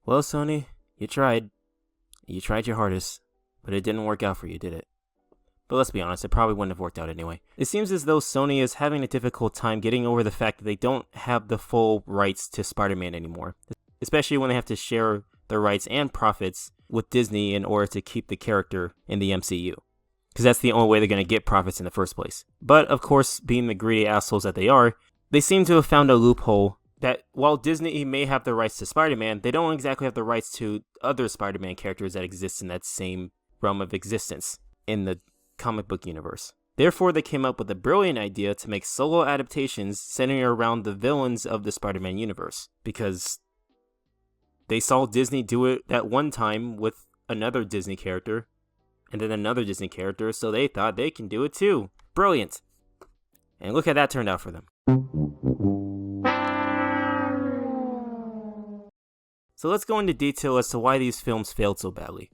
Well, Sony, you tried. You tried your hardest, but it didn't work out for you, did it? But let's be honest, it probably wouldn't have worked out anyway. It seems as though Sony is having a difficult time getting over the fact that they don't have the full rights to Spider-Man anymore, especially when they have to share their rights and profits with Disney in order to keep the character in the MCU. Because that's the only way they're going to get profits in the first place. But, of course, being the greedy assholes that they are, they seem to have found a loophole that while Disney may have the rights to Spider-Man, they don't exactly have the rights to other Spider-Man characters that exist in that same realm of existence in the comic book universe. Therefore, they came up with a brilliant idea to make solo adaptations centering around the villains of the Spider-Man universe. Because they saw Disney do it that one time with another Disney character, and then another Disney character, so they thought they can do it too. Brilliant! And look how that turned out for them. So let's go into detail as to why these films failed so badly.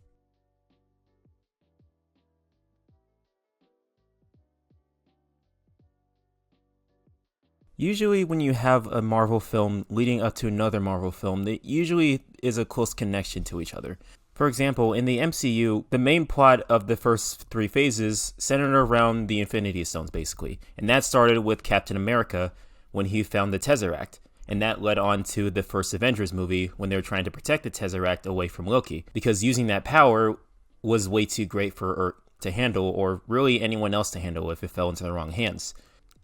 Usually when you have a Marvel film leading up to another Marvel film, there usually is a close connection to each other. For example, in the MCU, the main plot of the first three phases centered around the Infinity Stones, basically. And that started with Captain America when he found the Tesseract. And that led on to the first Avengers movie when they were trying to protect the Tesseract away from Loki. Because using that power was way too great for Earth to handle, or really anyone else to handle if it fell into the wrong hands.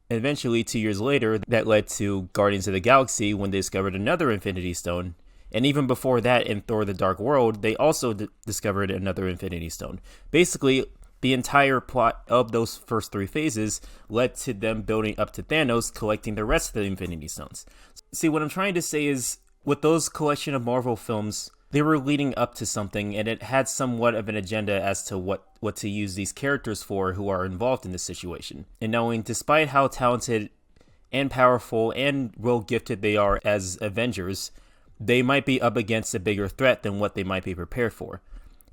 Eventually, 2 years later, that led to Guardians of the Galaxy when they discovered another Infinity Stone. And even before that, in Thor the Dark World, they also discovered another Infinity Stone. Basically, the entire plot of those first three phases led to them building up to Thanos collecting the rest of the Infinity Stones. See, what I'm trying to say is, with those collection of Marvel films, they were leading up to something, and it had somewhat of an agenda as to what to use these characters for who are involved in this situation. And knowing, despite how talented and powerful and well-gifted they are as Avengers, they might be up against a bigger threat than what they might be prepared for.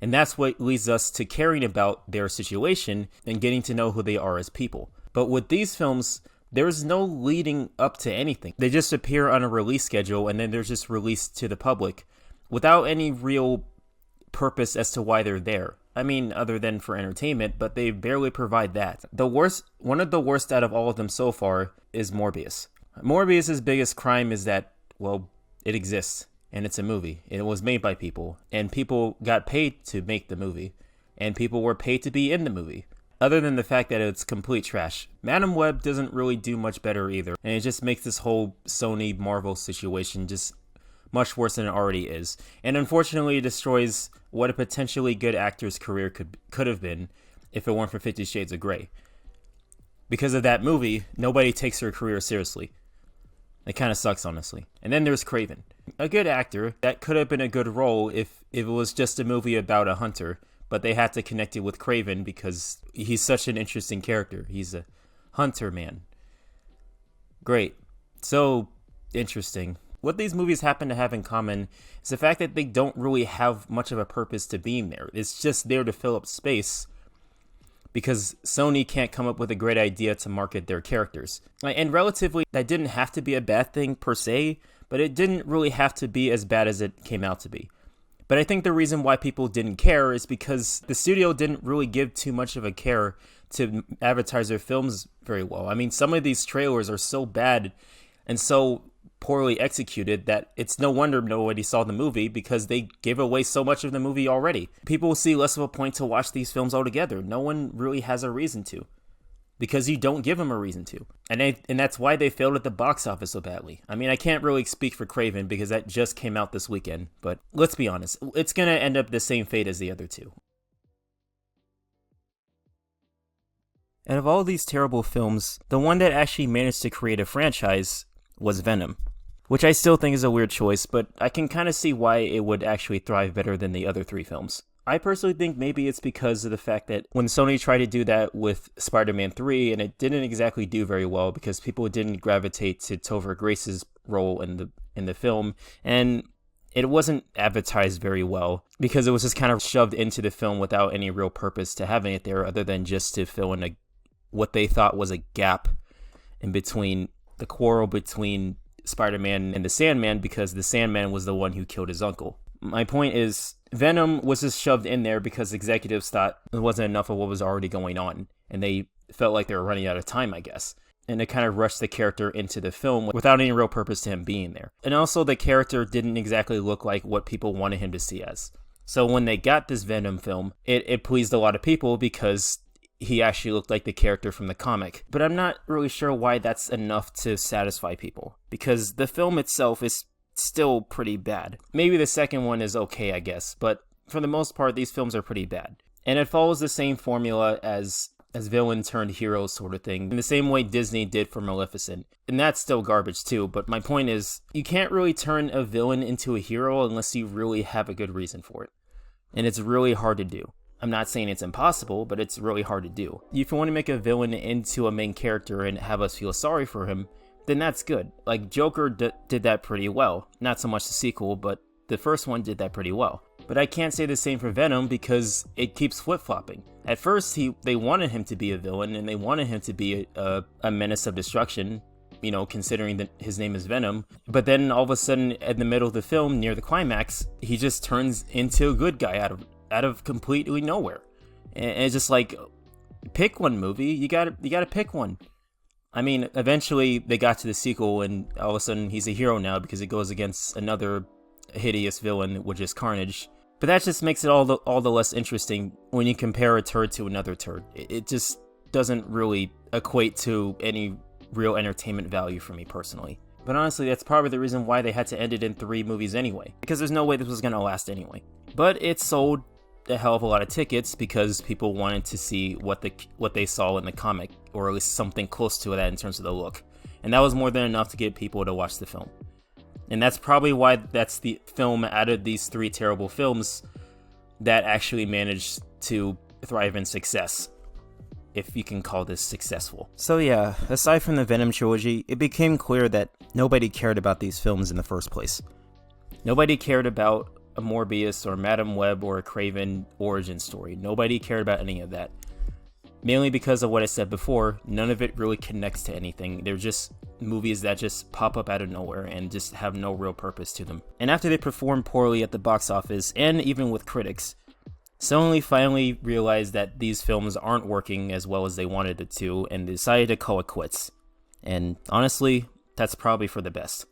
And that's what leads us to caring about their situation and getting to know who they are as people. But with these films, there's no leading up to anything. They just appear on a release schedule and then they're just released to the public without any real purpose as to why they're there. I mean, other than for entertainment, but they barely provide that. One of the worst out of all of them so far is Morbius. Morbius's biggest crime is that, well, it exists, and it's a movie. It was made by people, and people got paid to make the movie, and people were paid to be in the movie. Other than the fact that it's complete trash. Madam Web doesn't really do much better either, and it just makes this whole Sony Marvel situation just much worse than it already is. And unfortunately, it destroys what a potentially good actor's career could have been if it weren't for 50 Shades of Grey. Because of that movie, nobody takes her career seriously. It kind of sucks, honestly. And then there's Kraven. A good actor that could have been a good role if it was just a movie about a hunter, but they had to connect it with Kraven because he's such an interesting character. He's a hunter man. Great. So interesting. What these movies happen to have in common is the fact that they don't really have much of a purpose to being there. It's just there to fill up space because Sony can't come up with a great idea to market their characters. And relatively, that didn't have to be a bad thing per se, but it didn't really have to be as bad as it came out to be. But I think the reason why people didn't care is because the studio didn't really give too much of a care to advertise their films very well. I mean, some of these trailers are so bad and so poorly executed that it's no wonder nobody saw the movie because they gave away so much of the movie already. People will see less of a point to watch these films altogether. No one really has a reason to because you don't give them a reason to. And that's why they failed at the box office so badly. I mean, I can't really speak for Kraven because that just came out this weekend, but let's be honest, it's going to end up the same fate as the other two. Out of all these terrible films, the one that actually managed to create a franchise was Venom. Which I still think is a weird choice, but I can kind of see why it would actually thrive better than the other three films. I personally think maybe it's because of the fact that when Sony tried to do that with Spider-Man 3, and it didn't exactly do very well because people didn't gravitate to Topher Grace's role in the film, and it wasn't advertised very well because it was just kind of shoved into the film without any real purpose to having it there other than just to fill in what they thought was a gap in between the quarrel between Spider-Man and the Sandman because the Sandman was the one who killed his uncle. My point is, Venom was just shoved in there because executives thought it wasn't enough of what was already going on, and they felt like they were running out of time, I guess. And it kind of rushed the character into the film without any real purpose to him being there. And also, the character didn't exactly look like what people wanted him to see as. So when they got this Venom film, it pleased a lot of people because he actually looked like the character from the comic. But I'm not really sure why that's enough to satisfy people, because the film itself is still pretty bad. Maybe the second one is okay, I guess, but for the most part, these films are pretty bad. And it follows the same formula as villain turned hero sort of thing, in the same way Disney did for Maleficent. And that's still garbage too, but my point is, you can't really turn a villain into a hero unless you really have a good reason for it. And it's really hard to do. I'm not saying it's impossible, but it's really hard to do. If you want to make a villain into a main character and have us feel sorry for him, then that's good. Like, Joker did that pretty well. Not so much the sequel, but the first one did that pretty well. But I can't say the same for Venom because it keeps flip-flopping. At first, they wanted him to be a villain, and they wanted him to be a menace of destruction, you know, considering that his name is Venom. But then all of a sudden, in the middle of the film, near the climax, he just turns into a good guy out of completely nowhere. And it's just like, pick one, movie. You gotta pick one. I mean, eventually they got to the sequel, and all of a sudden he's a hero now because it goes against another hideous villain, which is Carnage. But that just makes it all the less interesting when you compare a turd to another turd. It just doesn't really equate to any real entertainment value for me personally. But honestly, that's probably the reason why they had to end it in 3 movies anyway, because there's no way this was gonna last anyway. But it sold a hell of a lot of tickets because people wanted to see what they saw in the comic, or at least something close to that in terms of the look. And that was more than enough to get people to watch the film. And that's probably why that's the film out of these 3 terrible films that actually managed to thrive in success, if you can call this successful. So yeah, aside from the Venom trilogy, it became clear that nobody cared about these films in the first place. Nobody cared about a Morbius or Madam Web or a Kraven origin story. Nobody cared about any of that. Mainly because of what I said before, none of it really connects to anything. They're just movies that just pop up out of nowhere and just have no real purpose to them. And after they performed poorly at the box office, and even with critics, Sony finally realized that these films aren't working as well as they wanted it to, and decided to call it quits. And honestly, that's probably for the best.